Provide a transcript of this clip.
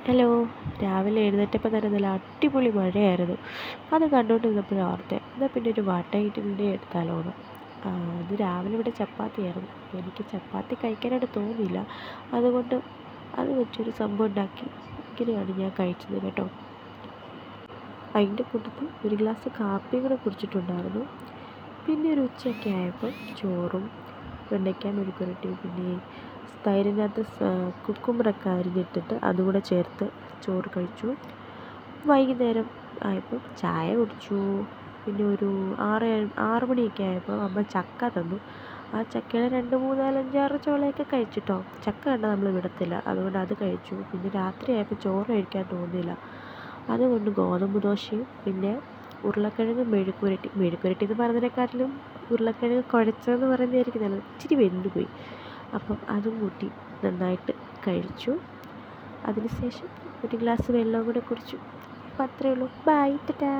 Hello. രാവിലെ എഴുന്നേറ്റപ്പോൾ തന്നെ നല്ല അടിപൊളി മഴയായിരുന്നു. അത് കണ്ടുകൊണ്ട് നിന്നപ്പോഴാണ് ഓർത്തത്, എന്നാൽ പിന്നെ ഒരു വാട്ട ഇഡ്ഡലി എടുത്താലോ എന്ന്. അത് രാവിലെ ഇവിടെ ചപ്പാത്തിയായിരുന്നു. എനിക്ക് ചപ്പാത്തി കഴിക്കാനായിട്ട് തോന്നിയില്ല. അതുകൊണ്ട് അത് വെച്ചൊരു സംഭവം ഉണ്ടാക്കി. ഇങ്ങനെയാണ് ഞാൻ കഴിച്ചത് കേട്ടോ. അതിൻ്റെ കൂട്ടത്തിൽ ഒരു ഗ്ലാസ് കാപ്പിയും കൂടെ കുടിച്ചിട്ടുണ്ടായിരുന്നു. പിന്നെ ഒരു ഉച്ചയൊക്കെ ആയപ്പോൾ ചോറും വെണ്ടയ്ക്ക മെഴുക്കുവരട്ടിയും പിന്നെ തൈരിനകത്ത് കുക്കുമ്പറൊക്കെ അരിഞ്ഞിട്ടിട്ട് അതുകൂടെ ചേർത്ത് ചോറ് കഴിച്ചു. വൈകുന്നേരം ആയപ്പോൾ ചായ കുടിച്ചു. പിന്നെ ഒരു 6 മണിയൊക്കെ ആയപ്പോൾ അമ്മ ചക്ക തന്നു. ആ ചക്കയുടെ 2, 3, 4, 5, 6 ചുളയൊക്കെ കഴിച്ചിട്ടോ. ചക്ക കണ്ടാൽ നമ്മൾ വിടത്തില്ല, അതുകൊണ്ട് അത് കഴിച്ചു. പിന്നെ രാത്രി ആയപ്പോൾ ചോറ് കഴിക്കാൻ തോന്നിയില്ല, അതുകൊണ്ട് ഗോതമ്പ് ദോശയും പിന്നെ ഉരുളക്കിഴങ്ങ് മെഴുക്കുവരട്ടി എന്ന് പറയുന്നതിനെക്കാട്ടിലും ഉരുളക്കിഴങ്ങ് കുഴച്ചതെന്ന് പറയുന്നതായിരിക്കും നല്ലത്. ഇച്ചിരി വെന്തുപോയി. അപ്പം അതും കൂട്ടി നന്നായിട്ട് കഴിച്ചു. അതിനുശേഷം ഒരു ഗ്ലാസ് വെള്ളവും കൂടെ കുടിച്ചു. അപ്പം അത്രയേ ഉള്ളൂ. ബൈ, ടാറ്റാ.